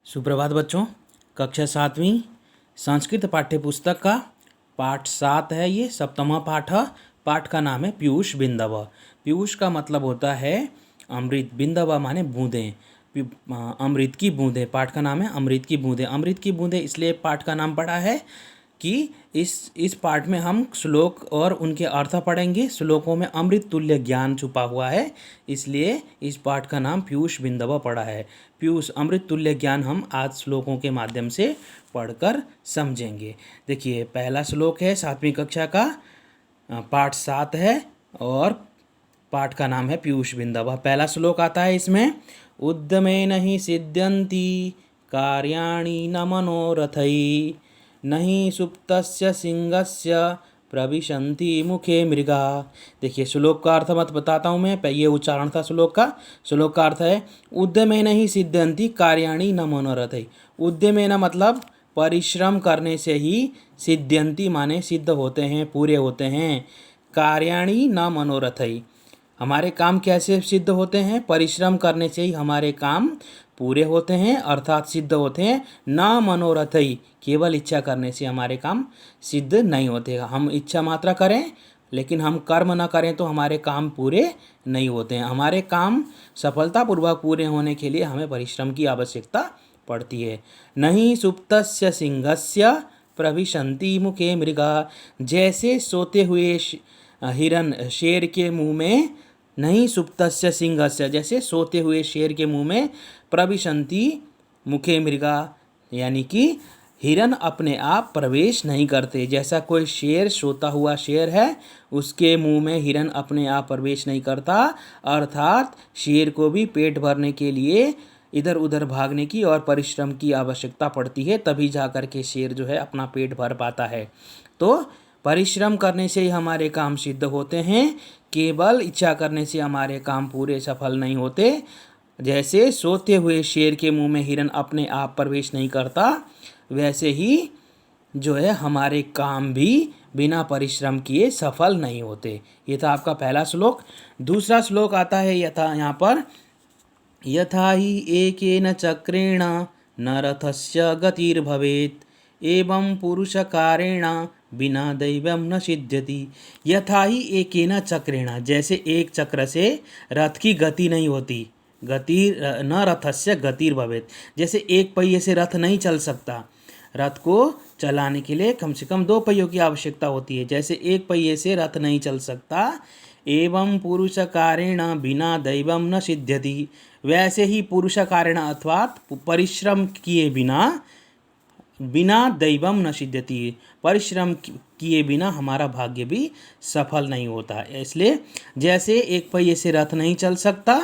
सुप्रभात बच्चों। कक्षा 7वीं संस्कृत पाठ्य पुस्तक का पाठ 7 है। ये सप्तमा पाठ है। पाठ का नाम है पीयूष बिंदव। पीयूष का मतलब होता है अमृत, बिंदव माने बूंदें, अमृत की बूंदें। पाठ का नाम है अमृत की बूंदें। अमृत की बूंदें इसलिए पाठ का नाम पड़ा है कि इस पाठ में हम श्लोक और उनके अर्थ पढ़ेंगे। श्लोकों में अमृत तुल्य ज्ञान छुपा हुआ है, इसलिए इस पाठ का नाम पीयूष बिंदव पड़ा है। पीयूष अमृत तुल्य ज्ञान हम आज श्लोकों के माध्यम से पढ़कर समझेंगे। देखिए, पहला श्लोक है 7वीं कक्षा का, पाठ 7 है और पाठ का नाम है पीयूष बिंदव। पहला श्लोक आता है इसमें, उद्यमेन हि सिद्ध्यन्ति कार्याणि न मनोरथै, नहीं सुप्तस्य सिंहस्य प्रविशन्ति मुखे मृगा। देखिए, श्लोक का अर्थ मत बताता हूँ मैं, ये उच्चारण था श्लोक का। श्लोक का अर्थ है उद्यमेन हि सिद्ध्यन्ति कार्याणि न मनोरथै। उद्यमेन मतलब परिश्रम करने से ही, सिद्ध्यन्ति माने सिद्ध होते हैं, पूरे होते हैं। कार्याणि न मनोरथै, हमारे काम कैसे सिद्ध होते हैं? परिश्रम करने से ही हमारे काम पूरे होते हैं, अर्थात सिद्ध होते हैं। न मनोरथई, केवल इच्छा करने से हमारे काम सिद्ध नहीं होते। हम इच्छा मात्रा करें लेकिन हम कर्म न करें तो हमारे काम पूरे नहीं होते हैं। हमारे काम सफलतापूर्वक पूरे होने के लिए हमें परिश्रम की आवश्यकता पड़ती है। नहीं सुप्तस्य सिंहस्य प्रविशन्ति मुखे मृगा, जैसे सोते हुए हिरन शेर के मुंह में, नहीं सुप्तस्य सिंहस्य, जैसे सोते हुए शेर के मुंह में, प्रविशन्ति मुखे मृगा, यानी कि हिरन अपने आप प्रवेश नहीं करते। जैसा कोई शेर, सोता हुआ शेर है, उसके मुंह में हिरन अपने आप प्रवेश नहीं करता, अर्थात शेर को भी पेट भरने के लिए इधर उधर भागने की और परिश्रम की आवश्यकता पड़ती है, तभी जा कर के शेर जो है अपना पेट भर पाता है। तो परिश्रम करने से ही हमारे काम सिद्ध होते हैं, केवल इच्छा करने से हमारे काम पूरे सफल नहीं होते। जैसे सोते हुए शेर के मुंह में हिरन अपने आप प्रवेश नहीं करता, वैसे ही जो है हमारे काम भी बिना परिश्रम किए सफल नहीं होते। ये था आपका पहला श्लोक। दूसरा श्लोक आता है यहाँ पर, यथा हि एकेन चक्रेण न रथस्य गतिर्भवेत्, एवं पुरुषकारेण बिना दैवम न सिद्ध्यति। यथा ही एकेन चक्रेण, जैसे एक चक्र से रथ की गति नहीं होती, गति न रथस्य गतिर्भवेत्, जैसे एक पहिए से रथ नहीं चल सकता। रथ को चलाने के लिए कम से कम 2 पहियों की आवश्यकता होती है, जैसे एक पहिए से रथ नहीं चल सकता। एवं पुरुषकारेण बिना दैवम न सिद्ध्यति, वैसे ही पुरुषकारेण अर्थात परिश्रम किए बिना दैवम न सिद्ध्यति, परिश्रम किए बिना हमारा भाग्य भी सफल नहीं होता। इसलिए जैसे एक पहिए से रथ नहीं चल सकता,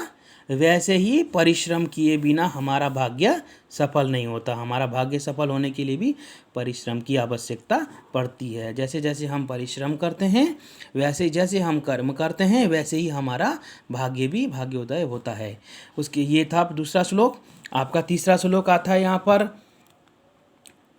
वैसे ही परिश्रम किए बिना हमारा भाग्य सफल नहीं होता। हमारा भाग्य सफल होने के लिए भी परिश्रम की आवश्यकता पड़ती है। जैसे जैसे हम परिश्रम करते हैं, वैसे जैसे हम कर्म करते हैं, वैसे ही हमारा भाग्य भी भाग्योदय होता है। उसके ये था दूसरा श्लोक। आपका तीसरा श्लोक आता है यहाँ पर,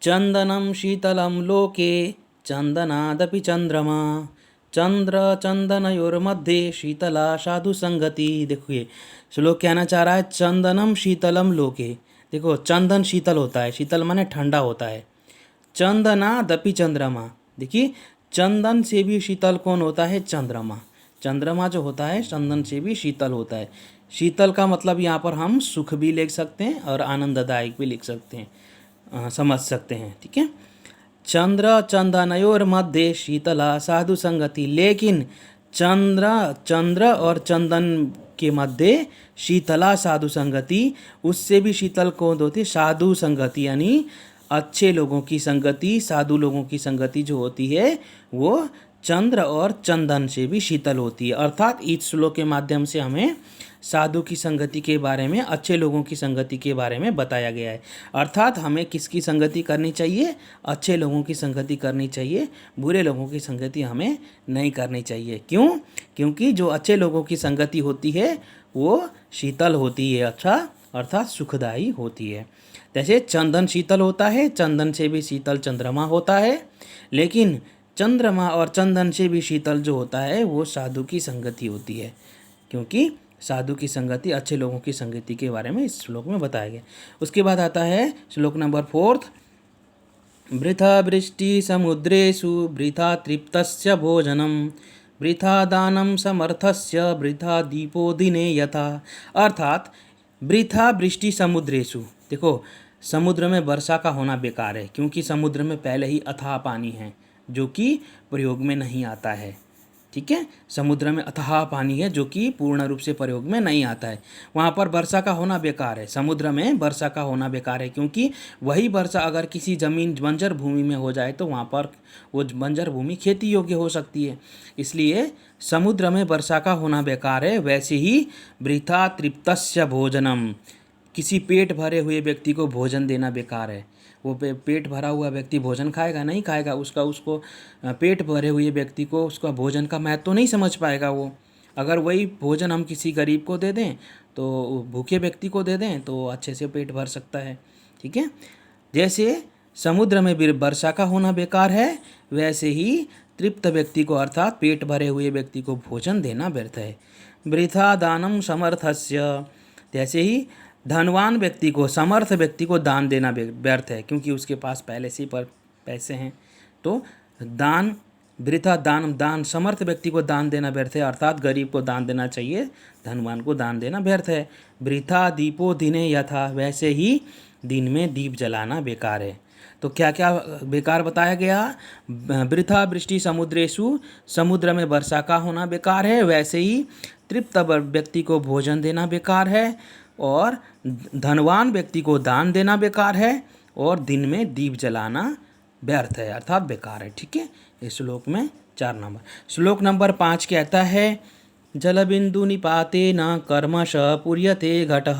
चंदनम शीतलम लोके चंदनादपि चंद्रमा, चंद्र चंदनयोर्मध्ये शीतला साधु संगति। देखिए, श्लोक कहना चाह रहा है चंदनम शीतलम लोके। देखो, चंदन शीतल होता है, शीतल माने ठंडा होता है। चंदनादपि चंद्रमा, देखिए चंदन से भी शीतल कौन होता है? चंद्रमा। चंद्रमा जो होता है चंदन से भी शीतल होता है। शीतल का मतलब यहाँ पर हम सुख भी लिख सकते हैं और आनंददायक भी लिख सकते हैं, समझ सकते हैं। ठीक है, चंद्र चंदनयोर मध्य शीतला साधु संगति, लेकिन चंद्र और चंदन के मध्य शीतला साधु संगति, उससे भी शीतल कौन होती है? साधु संगति, यानी अच्छे लोगों की संगति, साधु लोगों की संगति जो होती है वो चंद्र और चंदन से भी शीतल होती है। अर्थात इस श्लोक के माध्यम से हमें साधु की संगति के बारे में, अच्छे लोगों की संगति के बारे में बताया गया है। अर्थात हमें किसकी संगति करनी चाहिए? अच्छे लोगों की संगति करनी चाहिए, बुरे लोगों की संगति हमें नहीं करनी चाहिए। क्यों? क्योंकि जो अच्छे लोगों की संगति होती है वो शीतल होती है, अच्छा अर्थात सुखदायी होती है। जैसे चंदन शीतल होता है, चंदन से भी शीतल चंद्रमा होता है, लेकिन चंद्रमा और चंदन से भी शीतल जो होता है वो साधु की संगति होती है, क्योंकि साधु की संगति, अच्छे लोगों की संगति के बारे में इस श्लोक में बताया गया। उसके बाद आता है श्लोक नंबर 4, वृथा वृष्टि समुद्रेषु वृथा तृप्तस्य भोजनम वृथा दानम समर्थस्य वृथा दीपो दिने यथा। अर्थात वृथा वृष्टि समुद्रेषु, देखो समुद्र में वर्षा का होना बेकार है, क्योंकि समुद्र में पहले ही अथाह पानी है जो कि प्रयोग में नहीं आता है। ठीक है, समुद्र में अथाह पानी है जो कि पूर्ण रूप से प्रयोग में नहीं आता है, वहाँ पर वर्षा का होना बेकार है। समुद्र में वर्षा का होना बेकार है, क्योंकि वही वर्षा अगर किसी जमीन बंजर भूमि में हो जाए तो वहाँ पर वो बंजर भूमि खेती योग्य हो सकती है। इसलिए समुद्र में वर्षा का होना बेकार है। वैसे ही वृथा तृप्तस्य भोजनम, किसी पेट भरे हुए व्यक्ति को भोजन देना बेकार है। वो पेट भरा हुआ व्यक्ति भोजन खाएगा नहीं खाएगा, उसको पेट भरे हुए व्यक्ति को उसका भोजन का महत्व तो नहीं समझ पाएगा वो। अगर वही भोजन हम किसी गरीब को दे दें, तो भूखे व्यक्ति को दे दें, तो अच्छे से पेट भर सकता है। ठीक है, जैसे समुद्र में वर्षा का होना बेकार है, वैसे ही तृप्त व्यक्ति को अर्थात पेट भरे हुए व्यक्ति को भोजन देना व्यर्थ है। वृथा दानम समर्थस्य, जैसे ही धनवान व्यक्ति को, समर्थ व्यक्ति को दान देना व्यर्थ है, क्योंकि उसके पास पहले से पर पैसे हैं। तो दान वृथा दान समर्थ व्यक्ति को दान देना व्यर्थ है, अर्थात गरीब को दान देना चाहिए, धनवान को दान देना व्यर्थ है। वृथा दीपो दिने यथा, वैसे ही दिन में दीप जलाना बेकार है। तो क्या क्या बेकार बताया गया? वृथा वृष्टि समुद्रेषु, समुद्र में वर्षा का होना बेकार है। वैसे ही तृप्त व्यक्ति को भोजन देना बेकार है, और धनवान व्यक्ति को दान देना बेकार है, और दिन में दीप जलाना व्यर्थ है अर्थात बेकार है। ठीक है, इस श्लोक में 4 नंबर। श्लोक नंबर 5 कहता है, जलबिंदु निपातेन कर्मश पूर्यते घटः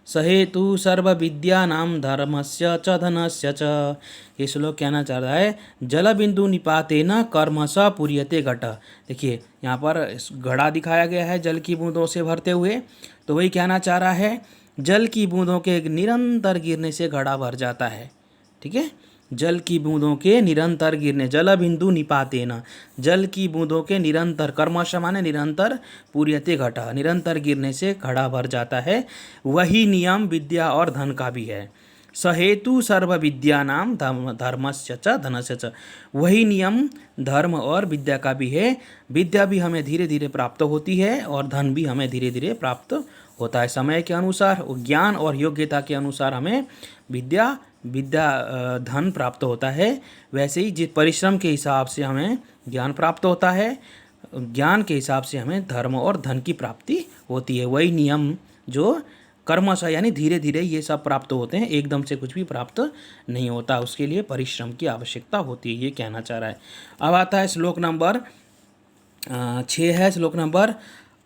सहेतु सर्वविद्यानां धर्मस्य च धनस्य च। ये श्लोक कहना चाह रहा है, जलबिंदु निपातेन कर्मश पूर्यते घटः। देखिए यहाँ पर घड़ा दिखाया गया है जल की बूंदों से भरते हुए, तो वही कहना चाह रहा है, जल की बूंदों के निरंतर गिरने से घड़ा भर जाता है। ठीक है, जल की बूंदों के निरंतर गिरने, जल बिंदु निपातेन, जल की बूंदों के निरंतर, कर्मश माने निरंतर, पूर्यते घटा, निरंतर गिरने से घड़ा भर जाता है। वही नियम विद्या और धन का भी है। सहेतु सर्व विद्या नाम धर्मस्य च धनस्य च, वही नियम धर्म और विद्या का भी है। विद्या भी हमें धीरे धीरे प्राप्त होती है, और धन भी हमें धीरे धीरे प्राप्त होता है। समय के अनुसार, ज्ञान और योग्यता के अनुसार हमें विद्या धन प्राप्त होता है। वैसे ही जिस परिश्रम के हिसाब से हमें ज्ञान प्राप्त होता है, ज्ञान के हिसाब से हमें धर्म और धन की प्राप्ति होती है। वही नियम जो कर्मश यानी धीरे धीरे ये सब प्राप्त होते हैं, एकदम से कुछ भी प्राप्त नहीं होता, उसके लिए परिश्रम की आवश्यकता होती है, ये कहना चाह रहा है। अब आता है श्लोक नंबर 6 है श्लोक नंबर,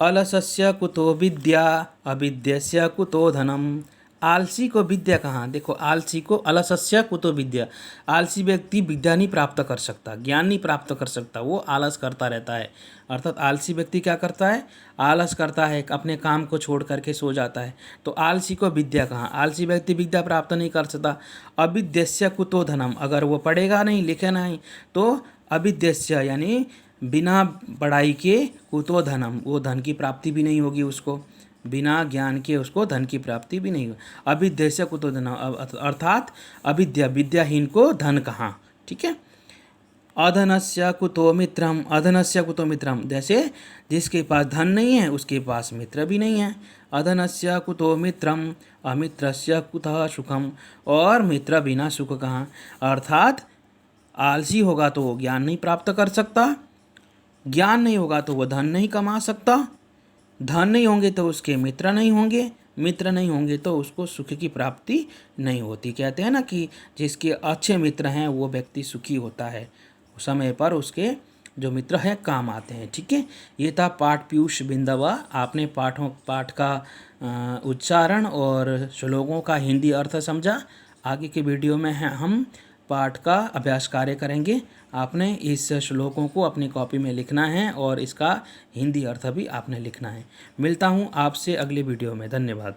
अलसस्य कुतो विद्या अविद्यस्य कुतो धनम। आलसी को विद्या कहाँ? देखो आलसी को, अलसस्य कुतो विद्या, आलसी व्यक्ति विद्या नहीं प्राप्त कर सकता, ज्ञान नहीं प्राप्त कर सकता, वो आलस करता रहता है। अर्थात आलसी व्यक्ति क्या करता है? आलस करता है, अपने काम को छोड़ करके सो जाता है। तो आलसी को विद्या कहाँ? आलसी व्यक्ति विद्या प्राप्त नहीं कर सकता। अविद्यस्य कुतो धनम, अगर वो पढ़ेगा नहीं, लिखे नहीं, तो अविद्यस्य यानी बिना पढ़ाई के कुतो धनम, वो धन की प्राप्ति भी नहीं होगी उसको, बिना ज्ञान के उसको धन की प्राप्ति भी नहीं होगी। अविद्यस्य कुतो धनम, अर्थात अविद्या, विद्याहीन को धन कहाँ? ठीक है, अधनस्य कुतो मित्रम, अधनस्य कुतो मित्रम, जैसे जिसके पास धन नहीं है उसके पास मित्र भी नहीं है। अधनस्य कुतो मित्रम अमित्रस्य कुतः सुखम, और मित्र बिना सुख कहाँ? अर्थात आलसी होगा तो वो ज्ञान नहीं प्राप्त कर सकता, ज्ञान नहीं होगा तो वो धन नहीं कमा सकता, धन नहीं होंगे तो उसके मित्र नहीं होंगे, मित्र नहीं होंगे तो उसको सुख की प्राप्ति नहीं होती। कहते हैं ना कि जिसके अच्छे मित्र हैं वो व्यक्ति सुखी होता है, समय पर उसके जो मित्र हैं काम आते हैं। ठीक है, ये था पाठ पीयूष बिंदवा। आपने पाठ का उच्चारण और श्लोकों का हिंदी अर्थ समझा। आगे के वीडियो में हम पाठ का अभ्यास कार्य करेंगे। आपने इस श्लोकों को अपनी कॉपी में लिखना है और इसका हिंदी अर्थ भी आपने लिखना है। मिलता हूँ आपसे अगले वीडियो में। धन्यवाद।